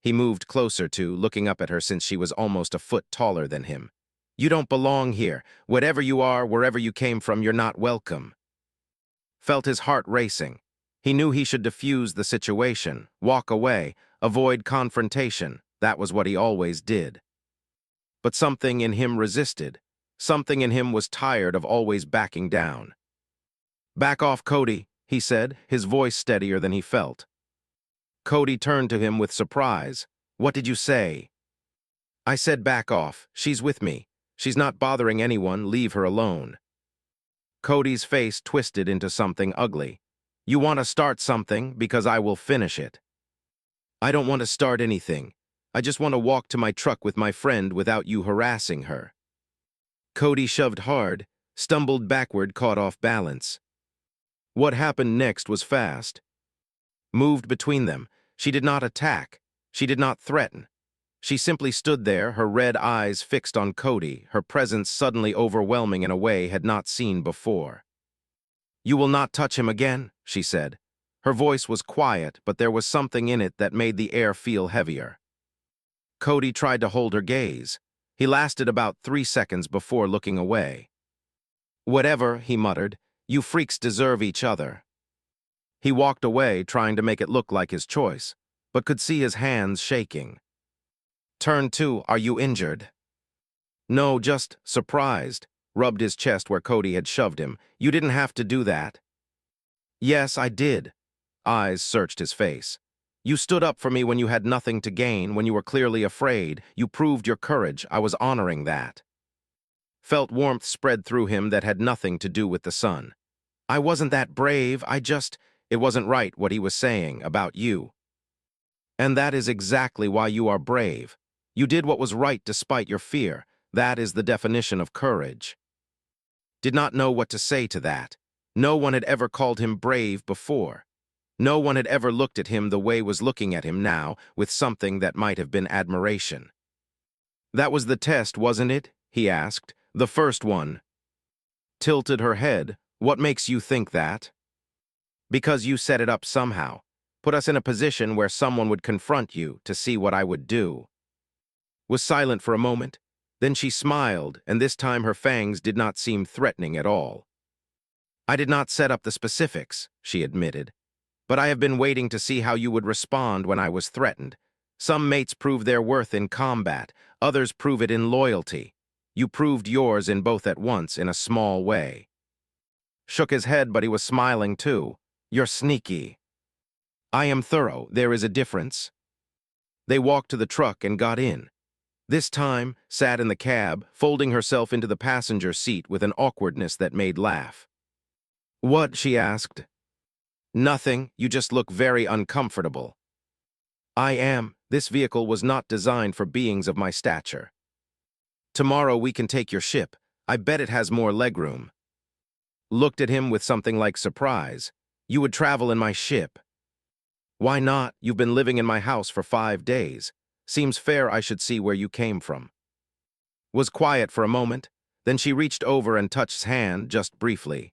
He moved closer to, looking up at her since she was almost a foot taller than him. You don't belong here. Whatever you are, wherever you came from, you're not welcome. Felt his heart racing. He knew he should diffuse the situation, walk away, avoid confrontation. That was what he always did. But something in him resisted. Something in him was tired of always backing down. Back off, Cody, he said, his voice steadier than he felt. Cody turned to him with surprise. What did you say? I said back off. She's with me. She's not bothering anyone. Leave her alone. Cody's face twisted into something ugly. You want to start something because I will finish it. I don't want to start anything. I just want to walk to my truck with my friend without you harassing her. Cody shoved hard, stumbled backward, caught off balance. What happened next was fast. Moved between them. She did not attack. She did not threaten. She simply stood there, her red eyes fixed on Cody, her presence suddenly overwhelming in a way had not seen before. You will not touch him again, she said. Her voice was quiet, but there was something in it that made the air feel heavier. Cody tried to hold her gaze. He lasted about 3 seconds before looking away. Whatever, he muttered. You freaks deserve each other. He walked away, trying to make it look like his choice, but could see his hands shaking. Turn 2, are you injured? No, just surprised. Rubbed his chest where Cody had shoved him. You didn't have to do that. Yes, I did. Eyes searched his face. You stood up for me when you had nothing to gain, when you were clearly afraid. You proved your courage. I was honoring that. Felt warmth spread through him that had nothing to do with the sun. I wasn't that brave. It wasn't right what he was saying about you. And that is exactly why you are brave. You did what was right despite your fear. That is the definition of courage. Did not know what to say to that. No one had ever called him brave before. No one had ever looked at him the way was looking at him now, with something that might have been admiration. That was the test, wasn't it? He asked. The first one. Tilted her head. What makes you think that? Because you set it up somehow. Put us in a position where someone would confront you to see what I would do. Was silent for a moment. Then she smiled, and this time her fangs did not seem threatening at all. I did not set up the specifics, she admitted. But I have been waiting to see how you would respond when I was threatened. Some mates prove their worth in combat, others prove it in loyalty. You proved yours in both at once in a small way. Shook his head, but he was smiling too. You're sneaky. I am thorough. There is a difference. They walked to the truck and got in. This time, sat in the cab, folding herself into the passenger seat with an awkwardness that made laugh. What? She asked. Nothing. You just look very uncomfortable. I am. This vehicle was not designed for beings of my stature. Tomorrow we can take your ship. I bet it has more legroom. Looked at him with something like surprise. You would travel in my ship. Why not? You've been living in my house for 5 days. Seems fair I should see where you came from. Was quiet for a moment, then she reached over and touched his hand just briefly.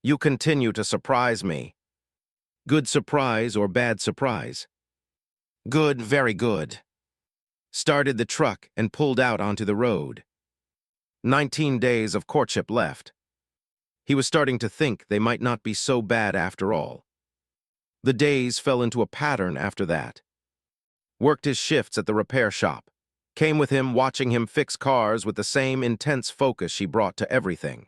You continue to surprise me. Good surprise or bad surprise? Good, very good. Started the truck and pulled out onto the road. 19 days of courtship left. He was starting to think they might not be so bad after all. The days fell into a pattern after that. Worked his shifts at the repair shop. Came with him, watching him fix cars with the same intense focus she brought to everything.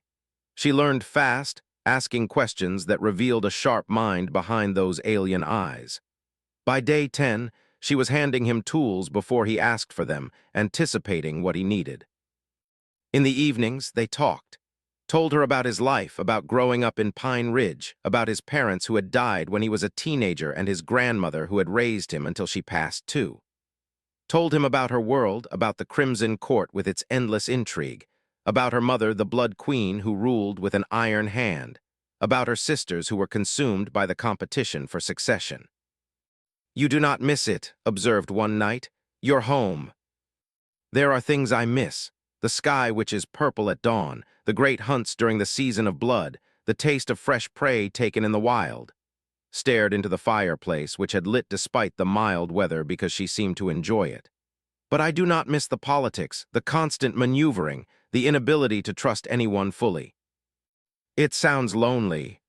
She learned fast, asking questions that revealed a sharp mind behind those alien eyes. By day 10, she was handing him tools before he asked for them, anticipating what he needed. In the evenings, they talked. Told her about his life, about growing up in Pine Ridge, about his parents who had died when he was a teenager and his grandmother who had raised him until she passed too. Told him about her world, about the Crimson Court with its endless intrigue, about her mother, the Blood Queen, who ruled with an iron hand, about her sisters who were consumed by the competition for succession. You do not miss it, observed one night. Your home. There are things I miss. The sky which is purple at dawn, the great hunts during the season of blood, the taste of fresh prey taken in the wild. Stared into the fireplace, which had lit despite the mild weather because she seemed to enjoy it. But I do not miss the politics, the constant maneuvering, the inability to trust anyone fully. It sounds lonely.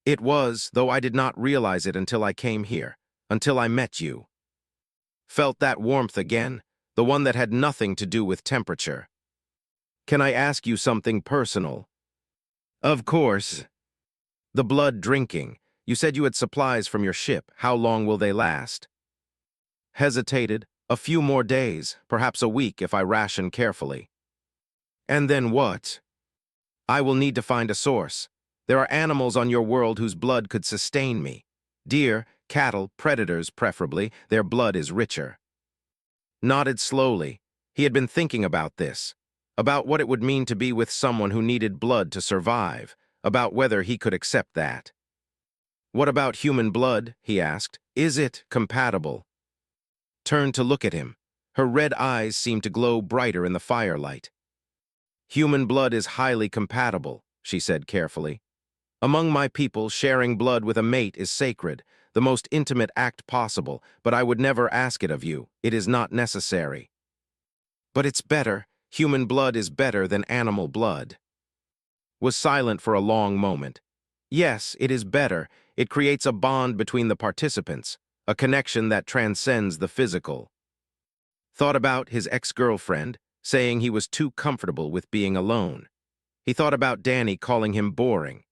It was, though I did not realize it until I came here, until I met you. Felt that warmth again, the one that had nothing to do with temperature. Can I ask you something personal? Of course. The blood drinking. You said you had supplies from your ship. How long will they last? Hesitated. A few more days, perhaps a week if I ration carefully. And then what? I will need to find a source. There are animals on your world whose blood could sustain me. Deer, cattle, predators preferably, their blood is richer. Nodded slowly. He had been thinking about this, about what it would mean to be with someone who needed blood to survive, about whether he could accept that. What about human blood? He asked. Is it compatible? Turned to look at him. Her red eyes seemed to glow brighter in the firelight. Human blood is highly compatible, she said carefully. Among my people, sharing blood with a mate is sacred, the most intimate act possible, but I would never ask it of you. It is not necessary. But it's better. Human blood is better than animal blood. Was silent for a long moment. Yes, it is better. It creates a bond between the participants, a connection that transcends the physical. Thought about his ex-girlfriend, saying he was too comfortable with being alone. He thought about Danny calling him boring.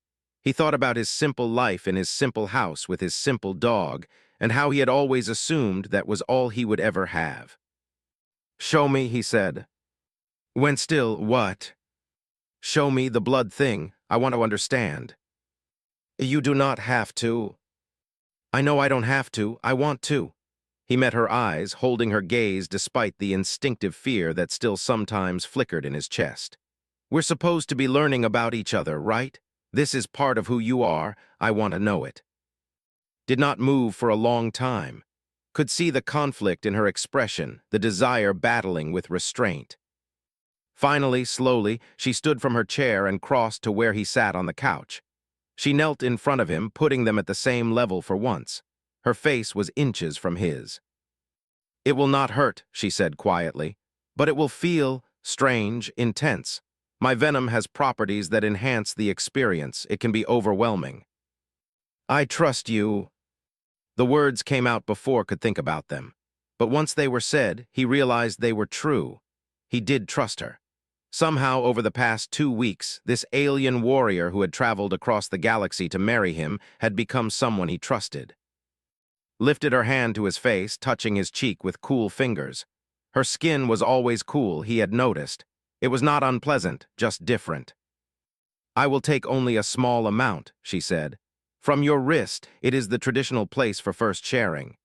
He thought about his simple life in his simple house with his simple dog, and how he had always assumed that was all he would ever have. "Show me," he said. "When still, what?" "Show me the blood thing. I want to understand." "You do not have to." "I know I don't have to. I want to." He met her eyes, holding her gaze despite the instinctive fear that still sometimes flickered in his chest. "We're supposed to be learning about each other, right? This is part of who you are. I want to know it." Did not move for a long time. Could see the conflict in her expression, the desire battling with restraint. Finally, slowly, she stood from her chair and crossed to where he sat on the couch. She knelt in front of him, putting them at the same level for once. Her face was inches from his. "It will not hurt," she said quietly, "but it will feel strange, intense. My venom has properties that enhance the experience. It can be overwhelming." "I trust you." The words came out before could think about them. But once they were said, he realized they were true. He did trust her. Somehow, over the past 2 weeks, this alien warrior who had traveled across the galaxy to marry him had become someone he trusted. Lifted her hand to his face, touching his cheek with cool fingers. Her skin was always cool, he had noticed. It was not unpleasant, just different. "I will take only a small amount," she said. "From your wrist, it is the traditional place for first sharing."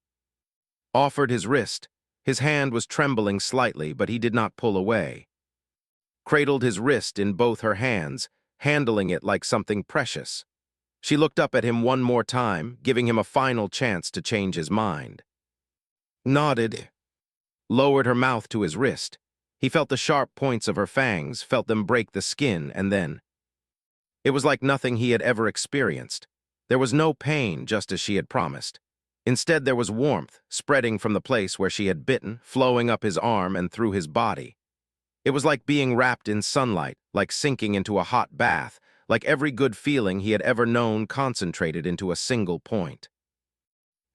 Offered his wrist. His hand was trembling slightly, but he did not pull away. Cradled his wrist in both her hands, handling it like something precious. She looked up at him one more time, giving him a final chance to change his mind. Nodded. Lowered her mouth to his wrist. He felt the sharp points of her fangs, felt them break the skin, and then... It was like nothing he had ever experienced. There was no pain, just as she had promised. Instead, there was warmth, spreading from the place where she had bitten, flowing up his arm and through his body. It was like being wrapped in sunlight, like sinking into a hot bath, like every good feeling he had ever known concentrated into a single point.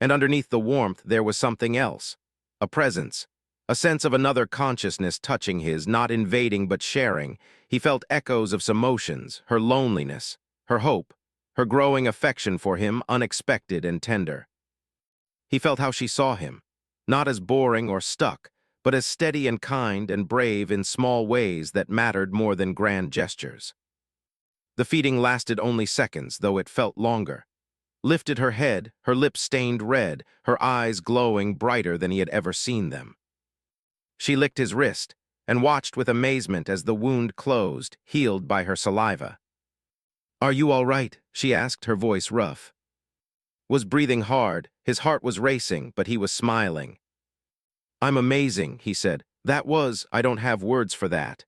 And underneath the warmth, there was something else. A presence. A sense of another consciousness touching his, not invading but sharing. He felt echoes of some emotions, her loneliness, her hope, her growing affection for him, unexpected and tender. He felt how she saw him, not as boring or stuck, but as steady and kind and brave in small ways that mattered more than grand gestures. The feeding lasted only seconds, though it felt longer. Lifted her head, her lips stained red, her eyes glowing brighter than he had ever seen them. She licked his wrist and watched with amazement as the wound closed, healed by her saliva. "Are you all right?" she asked, her voice rough. Was breathing hard, his heart was racing, but he was smiling. "I'm amazing," he said. I don't have words for that."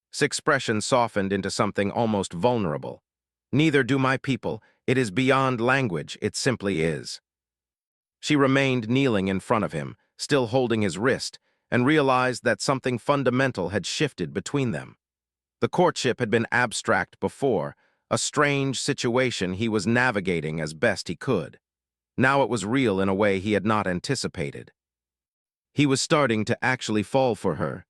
His expression softened into something almost vulnerable. "Neither do my people. It is beyond language, it simply is." She remained kneeling in front of him, still holding his wrist, and realized that something fundamental had shifted between them. The courtship had been abstract before, a strange situation he was navigating as best he could. Now it was real in a way he had not anticipated. He was starting to actually fall for her.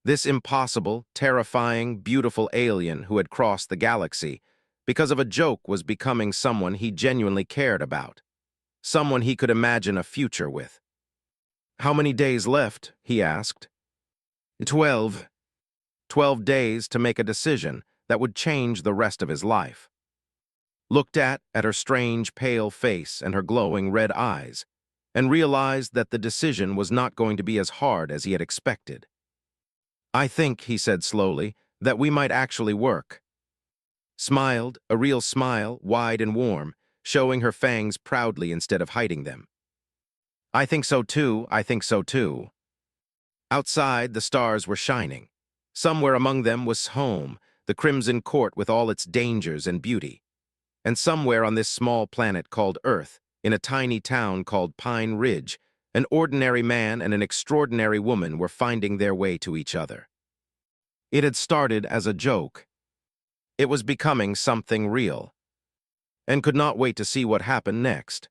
This impossible, terrifying, beautiful alien who had crossed the galaxy, because of a joke, was becoming someone he genuinely cared about. Someone he could imagine a future with. "How many days left?" he asked. 12. 12 days to make a decision that would change the rest of his life. Looked at her strange, pale face and her glowing red eyes, and realized that the decision was not going to be as hard as he had expected. "I think," he said slowly, "that we might actually work." Smiled, a real smile, wide and warm, showing her fangs proudly instead of hiding them. "I think so too, I think so too." Outside, the stars were shining. Somewhere among them was home, the Crimson Court with all its dangers and beauty. And somewhere on this small planet called Earth, in a tiny town called Pine Ridge, an ordinary man and an extraordinary woman were finding their way to each other. It had started as a joke. It was becoming something real, and could not wait to see what happened next.